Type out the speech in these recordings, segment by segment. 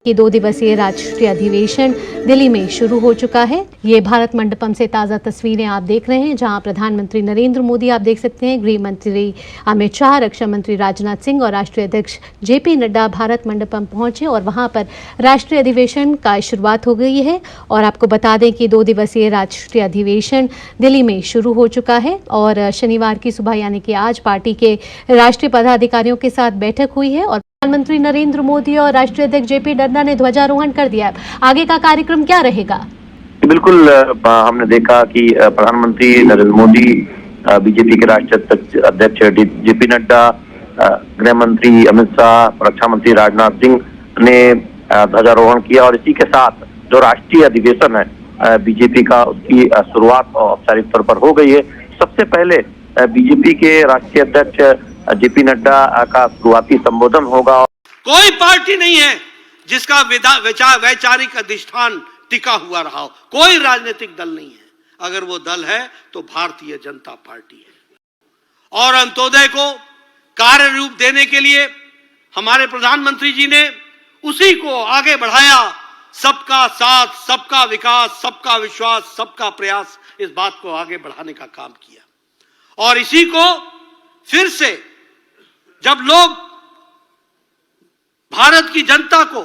कि 2 दिवसीय राष्ट्रीय अधिवेशन दिल्ली में शुरू हो चुका है। ये भारत मंडपम से ताज़ा तस्वीरें आप देख रहे हैं, जहां प्रधानमंत्री नरेंद्र मोदी आप देख सकते हैं, गृह मंत्री अमित शाह, रक्षा मंत्री राजनाथ सिंह और राष्ट्रीय अध्यक्ष जेपी नड्डा भारत मंडपम पहुंचे और वहां पर राष्ट्रीय अधिवेशन का शुरुआत हो गई है। और आपको बता दें कि 2 दिवसीय राष्ट्रीय अधिवेशन दिल्ली में शुरू हो चुका है और शनिवार की सुबह यानी कि आज पार्टी के राष्ट्रीय पदाधिकारियों के साथ बैठक हुई है और प्रधानमंत्री नरेंद्र मोदी और राष्ट्रीय अध्यक्ष जेपी नड्डा ने ध्वजारोहण कर दिया। आगे का कार्यक्रम क्या रहेगा? बिल्कुल, हमने देखा कि प्रधानमंत्री नरेंद्र मोदी, बीजेपी के राष्ट्रीय अध्यक्ष जेपी नड्डा, गृह मंत्री अमित शाह, रक्षा मंत्री राजनाथ सिंह ने ध्वजारोहण किया और इसी के साथ जो राष्ट्रीय अधिवेशन है बीजेपी का, उसकी शुरुआत औपचारिक तौर पर हो गई है। सबसे पहले बीजेपी के राष्ट्रीय अध्यक्ष जेपी नड्डा का शुरुआती संबोधन होगा। कोई पार्टी नहीं है जिसका वैचारिक अधिष्ठान टिका हुआ रहा हो, कोई राजनीतिक दल नहीं है। अगर वो दल है तो भारतीय जनता पार्टी है। और अंत्योदय को कार्य रूप देने के लिए हमारे प्रधानमंत्री जी ने उसी को आगे बढ़ाया। सबका साथ, सबका विकास, सबका विश्वास, सबका प्रयास, इस बात को आगे बढ़ाने का काम किया। और इसी को फिर से जब लोग भारत की जनता को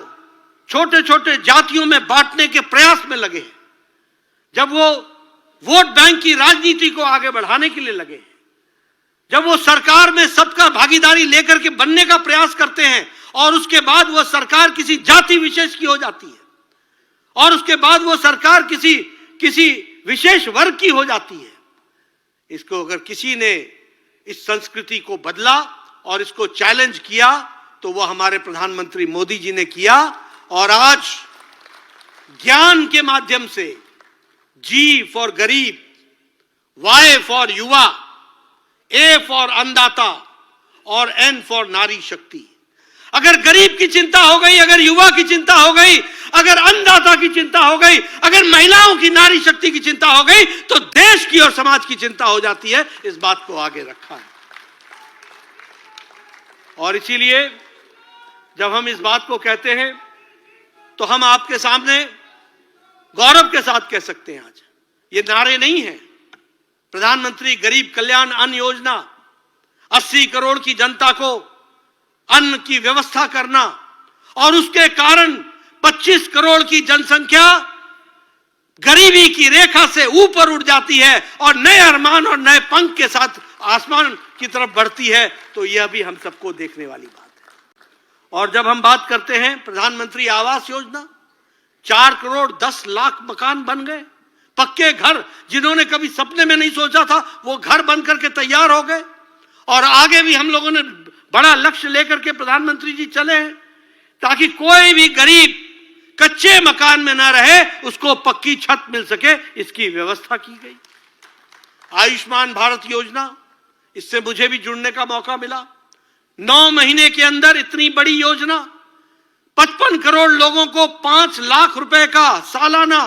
छोटे छोटे जातियों में बांटने के प्रयास में लगे हैं, जब वो वोट बैंक की राजनीति को आगे बढ़ाने के लिए लगे हैं, जब वो सरकार में सबका भागीदारी लेकर के बनने का प्रयास करते हैं और उसके बाद वो सरकार किसी जाति विशेष की हो जाती है और उसके बाद वो सरकार किसी विशेष वर्ग की हो जाती है, इसको अगर किसी ने इस संस्कृति को बदला और इसको चैलेंज किया तो वो हमारे प्रधानमंत्री मोदी जी ने किया। और आज ज्ञान के माध्यम से जी फॉर गरीब, वाई फॉर युवा, ए फॉर अन्नदाता और एन फॉर नारी शक्ति। अगर गरीब की चिंता हो गई, अगर युवा की चिंता हो गई, अगर अन्नदाता की चिंता हो गई, अगर महिलाओं की नारी शक्ति की चिंता हो गई, तो देश की और समाज की चिंता हो जाती है। इस बात को आगे रखा है। और इसीलिए जब हम इस बात को कहते हैं तो हम आपके सामने गौरव के साथ कह सकते हैं, आज ये नारे नहीं हैं। प्रधानमंत्री गरीब कल्याण अन्न योजना, 80 करोड़ की जनता को अन्न की व्यवस्था करना और उसके कारण 25 करोड़ की जनसंख्या गरीबी की रेखा से ऊपर उठ जाती है और नए अरमान और नए पंख के साथ आसमान की तरफ बढ़ती है, तो यह भी हम सबको देखने वाली बात है। और जब हम बात करते हैं प्रधानमंत्री आवास योजना, 4 करोड़ 10 लाख मकान बन गए, पक्के घर, जिन्होंने कभी सपने में नहीं सोचा था वो घर बन करके तैयार हो गए। और आगे भी हम लोगों ने बड़ा लक्ष्य लेकर के प्रधानमंत्री जी चले हैं ताकि कोई भी गरीब कच्चे मकान में ना रहे, उसको पक्की छत मिल सके, इसकी व्यवस्था की गई। आयुष्मान भारत योजना, इससे मुझे भी जुड़ने का मौका मिला। 9 महीने के अंदर इतनी बड़ी योजना, 55 करोड़ लोगों को 5 लाख रुपए का सालाना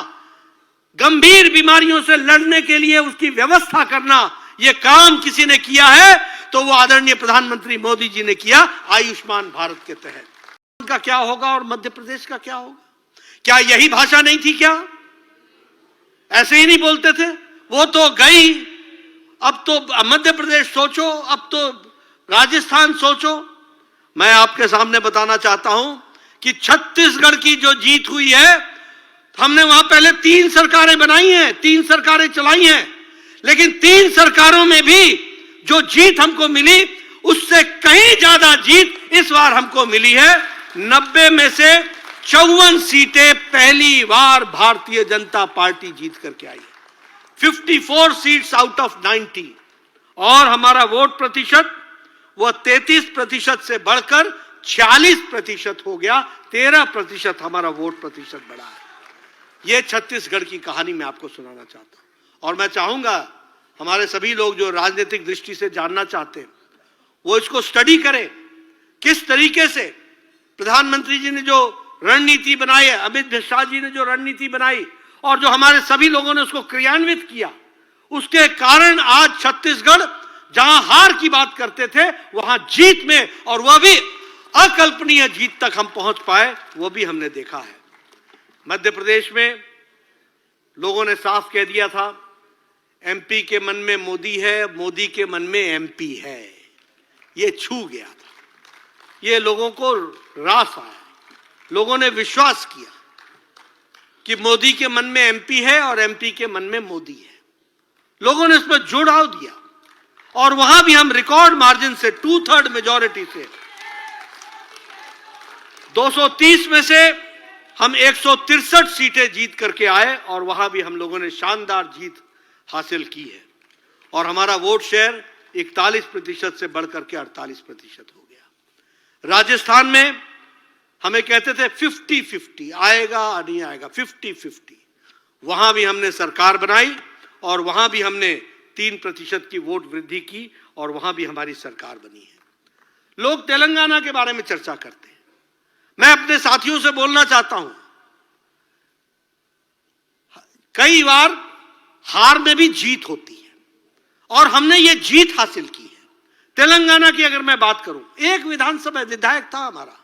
गंभीर बीमारियों से लड़ने के लिए उसकी व्यवस्था करना, यह काम किसी ने किया है तो वो आदरणीय प्रधानमंत्री मोदी जी ने किया आयुष्मान भारत के तहत। का क्या होगा और मध्य प्रदेश का क्या होगा? क्या यही भाषा नहीं थी? क्या ऐसे ही नहीं बोलते थे? वो तो गई, अब तो मध्य प्रदेश सोचो, अब तो राजस्थान सोचो। मैं आपके सामने बताना चाहता हूं कि छत्तीसगढ़ की जो जीत हुई है, हमने वहां पहले 3 सरकारें बनाई हैं, 3 सरकारें चलाई हैं, लेकिन 3 सरकारों में भी जो जीत हमको मिली उससे कहीं ज्यादा जीत इस बार हमको मिली है। 90 में से 54 सीटें पहली बार भारतीय जनता पार्टी जीत करके आई है, 54 सीट्स आउट ऑफ 90। और हमारा वोट प्रतिशत वो 33% से बढ़कर 46% हो गया, 13% हमारा वोट प्रतिशत बढ़ा है। यह छत्तीसगढ़ की कहानी मैं आपको सुनाना चाहता हूं। और मैं चाहूंगा हमारे सभी लोग जो राजनीतिक दृष्टि से जानना चाहते हैं वो इसको स्टडी करें, किस तरीके से प्रधानमंत्री जी ने जो रणनीति बनाई है, अमित शाह जी ने जो रणनीति बनाई और जो हमारे सभी लोगों ने उसको क्रियान्वित किया, उसके कारण आज छत्तीसगढ़ जहां हार की बात करते थे वहां जीत में, और वह भी अकल्पनीय जीत तक हम पहुंच पाए, वो भी हमने देखा है। मध्य प्रदेश में लोगों ने साफ कह दिया था, एमपी के मन में मोदी है, मोदी के मन में एमपी है। ये छू गया था, ये लोगों को रास आया, लोगों ने विश्वास किया कि मोदी के मन में एमपी है और एमपी के मन में मोदी है। लोगों ने इस पर जोड़ाव दिया और वहां भी हम रिकॉर्ड मार्जिन से 2/3 मेजॉरिटी से 230 में से हम 163 सीटें जीत करके आए और वहां भी हम लोगों ने शानदार जीत हासिल की है और हमारा वोट शेयर 41% से बढ़कर के 48% हो गया। राजस्थान में हमें कहते थे 50-50 आएगा नहीं आएगा, 50-50, वहां भी हमने सरकार बनाई और वहां भी हमने 3% की वोट वृद्धि की और वहां भी हमारी सरकार बनी है। लोग तेलंगाना के बारे में चर्चा करते हैं, मैं अपने साथियों से बोलना चाहता हूं, कई बार हार में भी जीत होती है और हमने ये जीत हासिल की है। तेलंगाना की अगर मैं बात करूं, एक विधानसभा विधायक था हमारा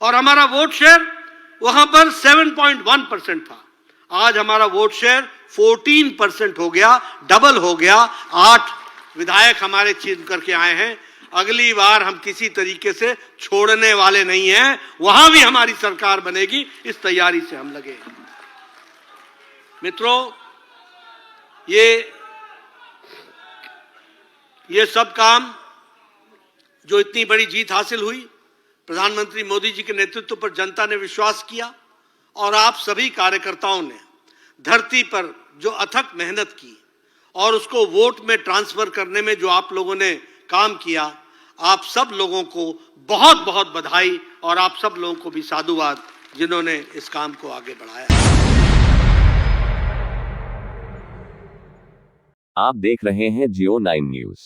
और हमारा वोट शेयर वहां पर 7.1% था। आज हमारा वोट शेयर 14% हो गया, डबल हो गया। 8 विधायक हमारे चुन करके आए हैं। अगली बार हम किसी तरीके से छोड़ने वाले नहीं हैं, वहां भी हमारी सरकार बनेगी, इस तैयारी से हम लगे हैं। मित्रों, ये सब काम जो इतनी बड़ी जीत हासिल हुई, प्रधानमंत्री मोदी जी के नेतृत्व पर जनता ने विश्वास किया और आप सभी कार्यकर्ताओं ने धरती पर जो अथक मेहनत की और उसको वोट में ट्रांसफर करने में जो आप लोगों ने काम किया, आप सब लोगों को बहुत बहुत बधाई और आप सब लोगों को भी साधुवाद जिन्होंने इस काम को आगे बढ़ाया। आप देख रहे हैं जियो 9 न्यूज़।